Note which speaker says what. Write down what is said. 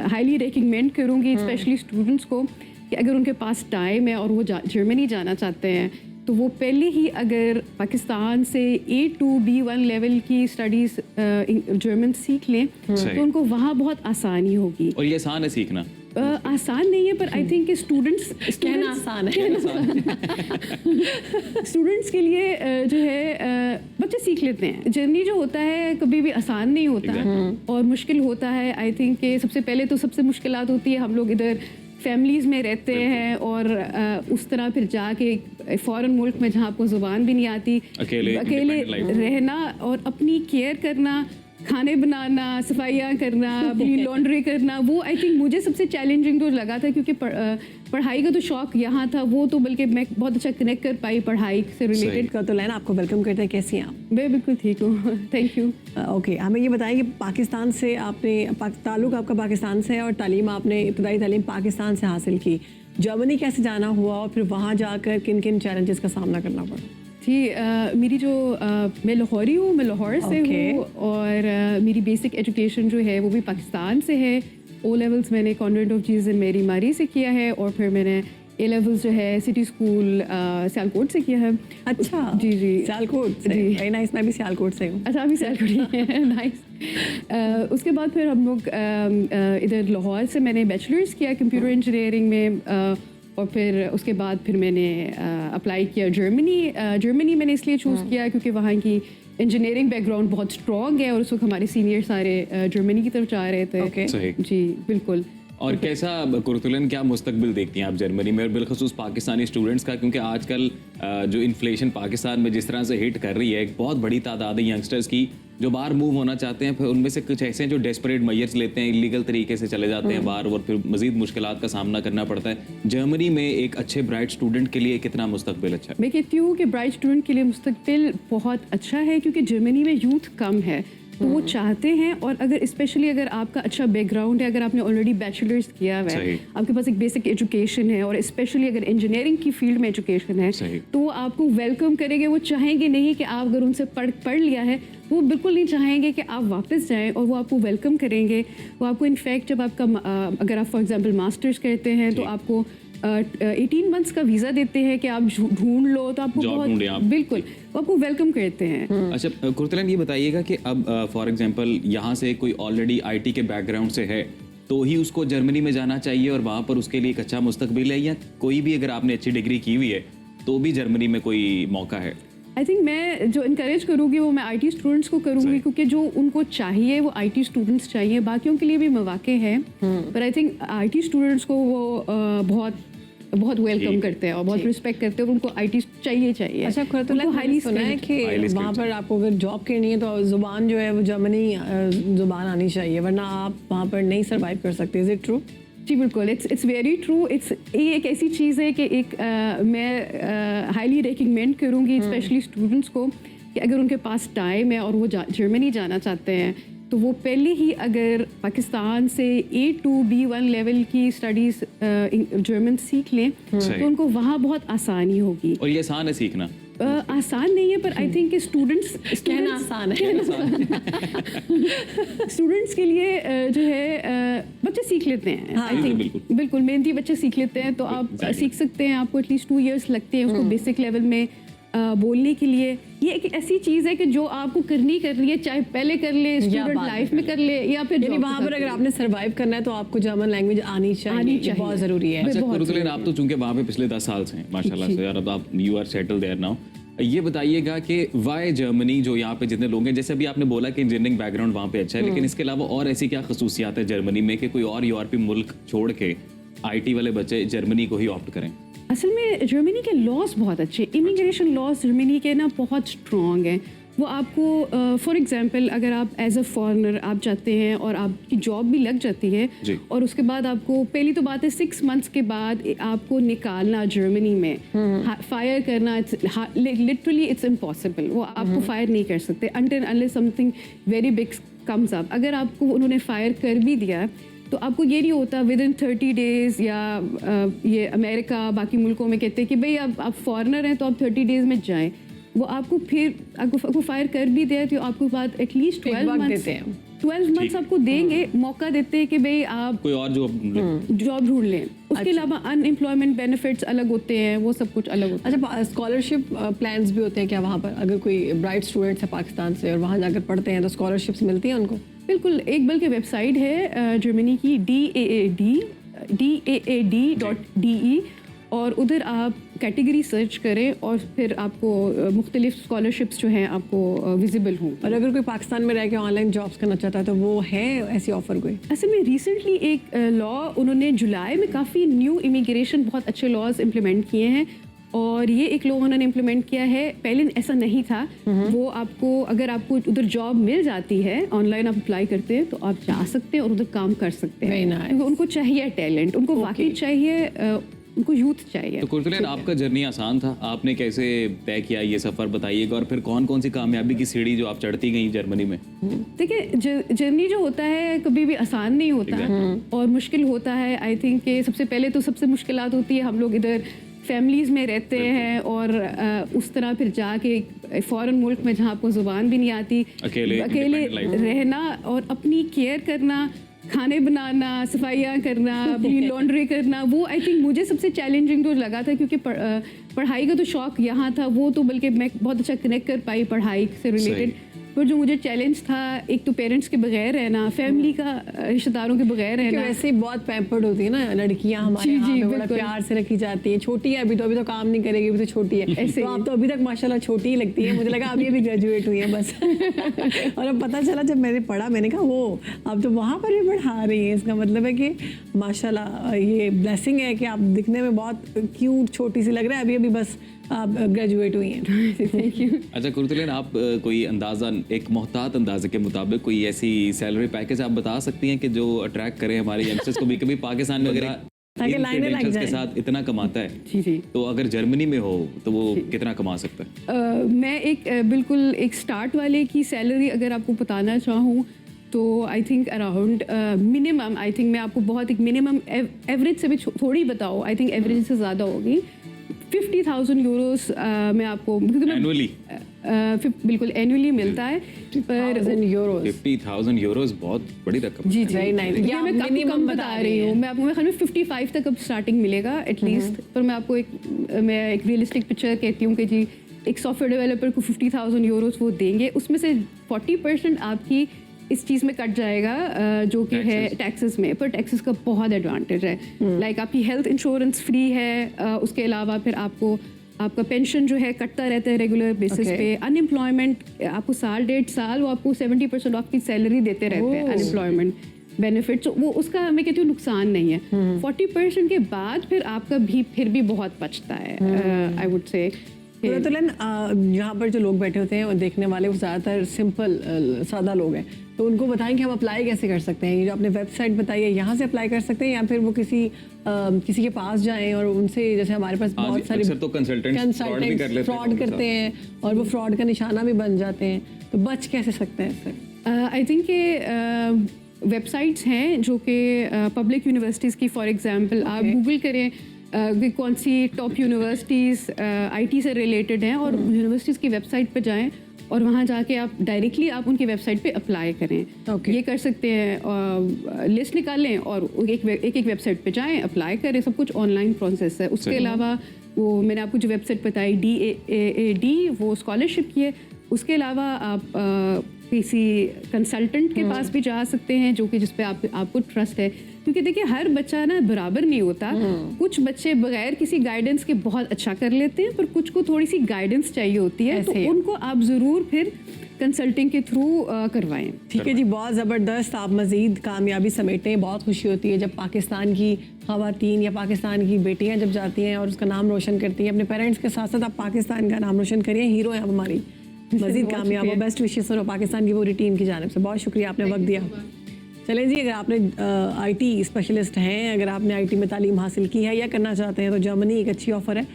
Speaker 1: Highly recommend करूँगी specially students को कि अगर उनके पास टाइम है और वो जर्मनी जाना चाहते हैं तो वो पहले ही अगर पाकिस्तान से A2 B1 लेवल की स्टडीज़ जर्मन सीख लें तो उनको वहाँ बहुत आसानी होगी।
Speaker 2: और ये आसान है सीखना?
Speaker 1: आसान नहीं है पर आई थिंक कि स्टूडेंट्स
Speaker 3: कहना आसान है।
Speaker 1: स्टूडेंट्स के लिए जो है बच्चे सीख लेते हैं। जर्नी जो होता है कभी भी आसान नहीं होता और मुश्किल होता है। आई थिंक कि सबसे पहले तो सबसे मुश्किलात होती है हम लोग इधर फैमिलीज़ में रहते हैं और उस तरह फिर जाके फ़ॉरेन मुल्क में जहाँ आपको ज़ुबान भी नहीं आती, अकेले रहना और अपनी केयर करना, खाने बनाना, सफाइयाँ करना, अपनी लॉन्ड्री करना, वो आई थिंक मुझे सबसे चैलेंजिंग तो लगा था क्योंकि पढ़ाई का तो शौक यहाँ था, वो तो बल्कि मैं बहुत अच्छा कनेक्ट कर पाई पढ़ाई से रिलेटेड
Speaker 3: का। तो लैना आपको वेलकम करते हैं, कैसी हैं आप?
Speaker 1: मैं बिल्कुल ठीक हूँ, थैंक यू।
Speaker 3: ओके, हमें ये बताएं कि पाकिस्तान से आपने ताल्लुक़ आपका पाकिस्तान से है और तालीम आपने इब्तदाई तालीम पाकिस्तान से हासिल की। जर्मनी कैसे जाना हुआ और फिर वहाँ जाकर किन किन चैलेंजेस का सामना करना पड़ा?
Speaker 1: जी मेरी जो मैं लाहौरी हूँ, मैं लाहौर से हूँ और मेरी बेसिक एजुकेशन जो है वो भी पाकिस्तान से है। ओ लेवल्स मैंने कॉन्वेंट ऑफ जीसस एंड मेरी मारी से किया है और फिर मैंने ए लेवल्स जो है सिटी स्कूल सियालकोट से किया है।
Speaker 3: अच्छा
Speaker 1: जी
Speaker 3: सियालकोट से, वेरी नाइस। मैं भी सियालकोट से हूँ।
Speaker 1: अच्छा अभी सियालकोट ही है, नाइस। उसके बाद फिर हम लोग इधर लाहौर से मैंने बैचलर्स किया कंप्यूटर इंजीनियरिंग में और फिर उसके बाद फिर मैंने अप्लाई किया जर्मनी मैंने इसलिए चूज़ किया क्योंकि वहाँ की इंजीनियरिंग बैकग्राउंड बहुत स्ट्रॉन्ग है और उस वक्त हमारे सीनियर सारे जर्मनी की तरफ जा रहे थे। जी बिल्कुल।
Speaker 2: और कैसा कुरतुलन क्या मुस्तकबिल देखती हैं आप जर्मनी में और बिलखसूस पाकिस्तानी स्टूडेंट्स का, क्योंकि आजकल जो इन्फ्लेशन पाकिस्तान में जिस तरह से हिट कर रही है, एक बहुत बड़ी तादाद है यंगस्टर्स की जो बाहर मूव होना चाहते हैं, फिर उनमें से कुछ ऐसे हैं जो डेस्परेट मेजर्स लेते हैं, इलीगल तरीके से चले जाते हैं बाहर और फिर मजीद मुश्किलात का सामना करना पड़ता है। जर्मनी में एक अच्छे ब्राइट स्टूडेंट के लिए कितना मुस्तकबिल अच्छा है?
Speaker 1: मैं कहती हूँ कि ब्राइट स्टूडेंट के लिए मुस्तकबिल बहुत अच्छा है क्योंकि जर्मनी में यूथ कम है तो वो चाहते हैं और अगर स्पेशली अगर आपका अच्छा बैकग्राउंड है, अगर आपने ऑलरेडी बैचलर्स किया हुआ है, आपके पास एक बेसिक एजुकेशन है और स्पेशली अगर इंजीनियरिंग की फील्ड में एजुकेशन है तो वो आपको वेलकम करेंगे। वो चाहेंगे नहीं कि आप अगर उनसे पढ़ लिया है, वो बिल्कुल नहीं चाहेंगे कि आप वापस जाएं और वो आपको वेलकम करेंगे। वो आपको इनफैक्ट जब आपका अगर आप फॉर एग्जांपल मास्टर्स करते हैं तो आपको 18 मंथ्स का वीज़ा देते हैं कि आप ढूंढ लो, तो आपको बहुत बिल्कुल वो आपको वेलकम करते हैं।
Speaker 2: अच्छा कुरतुलन ये बताइएगा कि अब फॉर एग्जांपल यहाँ से कोई ऑलरेडी आईटी के बैकग्राउंड से है तो ही उसको जर्मनी में जाना चाहिए और वहाँ पर उसके लिए एक अच्छा मुस्तकबिल है, या कोई भी अगर आपने अच्छी डिग्री की हुई है तो भी जर्मनी में कोई मौका है?
Speaker 1: आई थिंक मैं जो इनकरेज करूँगी वो मैं आईटी स्टूडेंट्स को करूँगी क्योंकि जो उनको चाहिए वो आईटी स्टूडेंट्स चाहिए। बाकियों के लिए भी मौके हैं पर आई थिंक आईटी स्टूडेंट्स को वो बहुत वेलकम करते हैं और बहुत रिस्पेक्ट करते हैं और उनको आईटी चाहिए।
Speaker 3: अच्छा कुरतुलन, हाईली सुना है कि वहाँ पर आपको अगर जॉब करनी है तो ज़ुबान जो है वो जर्मनी ज़ुबान आनी चाहिए, वरना आप वहाँ पर नहीं सर्वाइव कर सकते। Is it true?
Speaker 1: जी बिल्कुल, इट्स वेरी ट्रू। ये एक ऐसी चीज़ है कि मैं हाईली रेकमेंड करूँगी स्पेशली स्टूडेंट्स को कि अगर उनके पास टाइम है और वो जर्मनी जाना चाहते हैं तो वो पहले ही अगर पाकिस्तान से A2 B1 लेवल की स्टडीज़ जर्मन सीख लें तो उनको वहाँ बहुत आसानी होगी।
Speaker 2: और ये आसान है सीखना?
Speaker 1: आसान नहीं है पर आई थिंक कि स्टूडेंट्स
Speaker 3: कहना आसान है।
Speaker 1: स्टूडेंट्स के लिए जो है बच्चे सीख लेते हैं।
Speaker 3: हाँ,
Speaker 1: आई थिंक बिल्कुल मेहनती बच्चे सीख लेते हैं तो आप सीख सकते हैं। आपको एटलीस्ट 2 इयर्स लगते हैं उसको बेसिक लेवल में बोलने के लिए। ये एक ऐसी चीज़ है कि जो आपको करनी है, चाहे पहले कर ले, स्टूडेंट लाइफ में कर ले या फिर
Speaker 3: वहाँ पर अगर आपने सर्वाइव करना है तो आपको जर्मन लैंग्वेज आनी चाहिए, बहुत ज़रूरी है।
Speaker 2: अच्छा कुरतुलन, आप तो चूंकि वहाँ पे पिछले 10 साल से हैं माशाल्लाह से यार, अब आप you are settle there now. ये बताइएगा कि वाई जर्मनी, जो यहाँ पे जितने लोग हैं, जैसे अभी आपने बोला कि इंजीनियरिंग बैकग्राउंड वहाँ पे अच्छा है, लेकिन इसके अलावा और ऐसी क्या खसूसियात है जर्मनी में कि कोई और यूरोपीय मुल्क छोड़ के आईटी वाले बच्चे जर्मनी को ही ऑप्ट करें?
Speaker 1: असल में जर्मनी के लॉज बहुत अच्छे, इमिग्रेशन लॉज जर्मनी के ना बहुत स्ट्रॉन्ग हैं। वो आपको फॉर एग्जांपल अगर आप एज अ फॉरेनर आप जाते हैं और आपकी जॉब भी लग जाती है और उसके बाद आपको पहली तो बात है 6 मंथ्स के बाद आपको निकालना जर्मनी में, फायर करना लिटरली इट्स इम्पॉसिबल। वो आपको फायर नहीं कर सकते until unless something very big comes up. अगर आपको उन्होंने फायर कर भी दिया तो आपको ये नहीं होता विद इन 30 डेज़ या ये अमेरिका बाकी मुल्कों में कहते हैं कि भाई आप फॉरेनर हैं तो आप 30 डेज़ में जाएं। वो आपको फिर आपको फायर कर भी दे तो आपको बाद एटलीस्ट 12 मंथ्स देते हैं। 12 मंथ्स आपको देंगे, मौका देते हैं कि भाई आप
Speaker 2: कोई और जो
Speaker 1: जॉब ढूंढ लें। उसके अलावा अनएम्प्लॉयमेंट बेनिफिट्स अलग होते हैं, वो सब कुछ अलग होता है।
Speaker 3: अच्छा, स्कॉलरशिप प्लान्स भी होते हैं क्या वहाँ पर? अगर कोई ब्राइट स्टूडेंट्स है पाकिस्तान से और वहाँ जाकर पढ़ते हैं तो स्कॉलरशिप्स मिलती हैं उनको?
Speaker 1: बिल्कुल, एक बल्कि वेबसाइट है जर्मनी की DAAD.DE, और उधर आप कैटेगरी सर्च करें और फिर आपको मुख्तलिफ स्कॉलरशिप्स जो हैं आपको विजिबल हों।
Speaker 3: और अगर कोई पाकिस्तान में रह के ऑनलाइन जॉब्स करना चाहता है तो वो है ऐसी ऑफर कोई?
Speaker 1: असल में रिसेंटली एक लॉ उन्होंने जुलाई में काफ़ी न्यू इमिग्रेशन बहुत अच्छे लॉज इम्प्लीमेंट किए हैं, और ये एक लॉ उन्होंने इम्प्लीमेंट किया है। पहले ऐसा नहीं था। वो आपको अगर आपको उधर जॉब मिल जाती है, ऑनलाइन आप अप्लाई करते हैं तो आप जा सकते हैं और उधर काम कर सकते हैं।
Speaker 3: Very nice.
Speaker 1: क्योंकि उनको चाहिए टैलेंट, उनको वाकई चाहिए, उनको यूथ चाहिए।
Speaker 2: तो कुर्तुलैन, आपका जर्नी आसान था, आपने कैसे तय किया ये सफ़र बताइएगा, और फिर कौन कौन सी कामयाबी की सीढ़ी जो आप चढ़ती गई जर्मनी में?
Speaker 1: देखिए, जर्नी जो होता है कभी भी आसान नहीं होता और मुश्किल होता है। आई थिंक कि सबसे पहले तो सबसे मुश्किलात होती है, हम लोग इधर फैमिलीज़ में रहते हैं और उस तरह फिर जाके फ़ॉरेन मुल्क में जहाँ आपको ज़ुबान भी नहीं आती, अकेले
Speaker 2: independent life।
Speaker 1: रहना और अपनी केयर करना, खाने बनाना, सफाइयाँ करना, अपनी लॉन्ड्री करना, वो आई थिंक मुझे सबसे चैलेंजिंग तो लगा था, क्योंकि पढ़ाई का तो शौक़ यहाँ था, वो तो बल्कि मैं बहुत अच्छा कनेक्ट कर पाई पढ़ाई से रिलेटेड। पर जो मुझे चैलेंज था, एक तो पेरेंट्स के बगैर रहना, फैमिली का रिश्तेदारों के बगैर रहना।
Speaker 3: वैसे ही बहुत पैम्पर्ड होती है ना लड़कियां हमारे यहाँ पे, बड़ा प्यार से रखी जाती है। छोटी है अभी तो काम नहीं करेगी, अभी तो छोटी है। ऐसे तो आप तो अभी तक माशाल्लाह छोटी ही लगती है। मुझे लगा अभी अभी ग्रेजुएट हुई है बस। और अब पता चला जब मैंने पढ़ा, मैंने कहा वो अब तो वहाँ पर भी पढ़ा रही है। इसका मतलब है कि माशाल्लाह ये ब्लेसिंग है कि आप दिखने में बहुत क्यूट छोटी सी लग रहा है, अभी अभी बस आप ग्रेजुएट हुई हैं।
Speaker 1: Thank you.
Speaker 2: अच्छा कुर्तुलैन, आप कोई अंदाज़ा, एक मोहतात अंदाजे के मुताबिक कोई ऐसी सैलरी पैकेज आप बता सकती हैं कि जो अट्रैक्ट करे हमारे यंगस्टर्स को? भी कभी पाकिस्तान में अगर
Speaker 3: ताकि लाइनें लग
Speaker 2: के
Speaker 3: जाएं।
Speaker 2: साथ इतना कमाता है,
Speaker 1: जी,
Speaker 2: तो अगर जर्मनी में हो तो वो कितना कमा सकता है?
Speaker 1: मैं एक बिल्कुल एक स्टार्ट वाले की सैलरी अगर आपको बताना चाहूँ तो I think around minimum, I think मैं आपको बहुत एक मिनिमम एवरेज से भी थोड़ी बताऊँ, आई थिंक एवरेज से ज़्यादा होगी। 50,000 यूरोस मैं आपको, क्योंकि
Speaker 2: एनुअली
Speaker 1: बिल्कुल एनुअली मिलता है, पर
Speaker 2: 50,000 यूरोस बहुत बड़ी रकम।
Speaker 3: जी वेरी नाइस।
Speaker 1: ये मैं काफी कम बता रही हूँ। मैं आपको, मैं ख्याल में 55 तक अब स्टार्टिंग मिलेगा एटलीस्ट। पर मैं आपको एक रियलिस्टिक पिक्चर कहती हूँ कि जी एक सॉफ्टवेयर डेवलपर को 50,000 यूरोस वो देंगे, उसमें से 40% आपकी इस चीज़ में कट जाएगा जो कि है टैक्सेस में। पर टैक्सेस का बहुत एडवांटेज है। लाइक आपकी हेल्थ इंश्योरेंस फ्री है, उसके अलावा फिर आपका पेंशन जो है कटता रहता है रेगुलर बेसिस पे। अनएम्प्लॉयमेंट आपको साल 1.5 साल वो आपको 70% ऑफ की सैलरी देते रहते हैं अनएम्प्लॉयमेंट बेनिफिट। वो उसका मैं कहती हूँ नुकसान नहीं है। 40% के बाद फिर आपका भी फिर भी बहुत बचता है आई वुड से।
Speaker 3: कुर्तुलैन, यहाँ पर जो लोग बैठे होते हैं और देखने वाले वो ज़्यादातर सिंपल सादा लोग हैं, तो उनको बताएं कि हम अप्लाई कैसे कर सकते हैं। ये जो आपने वेबसाइट बताई है, यहाँ से अप्लाई कर सकते हैं या फिर वो किसी के पास जाएं और उनसे, जैसे हमारे पास बहुत सारे
Speaker 2: तो कंसल्टेंट्स
Speaker 3: फ्रॉड करते हैं और वो फ्रॉड का निशाना भी बन जाते हैं, तो बच कैसे सकते हैं इससे?
Speaker 1: आई थिंक कि वेबसाइट्स हैं जो कि पब्लिक यूनिवर्सिटीज़ की, फॉर एग्जांपल आप गूगल करें कि कौन सी टॉप यूनिवर्सिटीज़ आईटी से रिलेटेड हैं और यूनिवर्सिटीज़ की वेबसाइट पर जाएं और वहाँ जाके आप डायरेक्टली आप उनकी वेबसाइट पे अप्लाई करें। ये कर सकते हैं, लिस्ट निकालें और एक वेबसाइट पे जाएं, अप्लाई करें। सब कुछ ऑनलाइन प्रोसेस है। उसके अलावा वो मैंने आपको जो वेबसाइट बताई DAAD, वो स्कॉलरशिप की है। उसके अलावा आप किसी कंसल्टेंट के पास भी जा सकते हैं जो कि जिस पे आपको ट्रस्ट है, क्योंकि देखिए हर बच्चा ना बराबर नहीं होता। कुछ बच्चे बगैर किसी गाइडेंस के बहुत अच्छा कर लेते हैं, पर कुछ को थोड़ी सी गाइडेंस चाहिए होती है, तो उनको आप ज़रूर फिर कंसल्टिंग के थ्रू करवाएं।
Speaker 3: ठीक है जी, बहुत ज़बरदस्त। आप मज़ीद कामयाबी समेटें। बहुत खुशी होती है जब पाकिस्तान की ख़वातीन या पाकिस्तान की बेटियां जब जाती हैं और उसका नाम रोशन करती हैं। अपने पेरेंट्स के साथ साथ आप पाकिस्तान का नाम रोशन करिए। हीरो हैं आप हमारी। मज़ीद कामयाब हो। बेस्ट विशेस और पाकिस्तान की पूरी टीम की जानिब से बहुत शुक्रिया, आपने वक्त दिया। चलें जी, अगर आपने IT स्पेशलिस्ट हैं, अगर आपने IT में तालीम हासिल की है या करना चाहते हैं, तो जर्मनी एक अच्छी ऑफ़र है।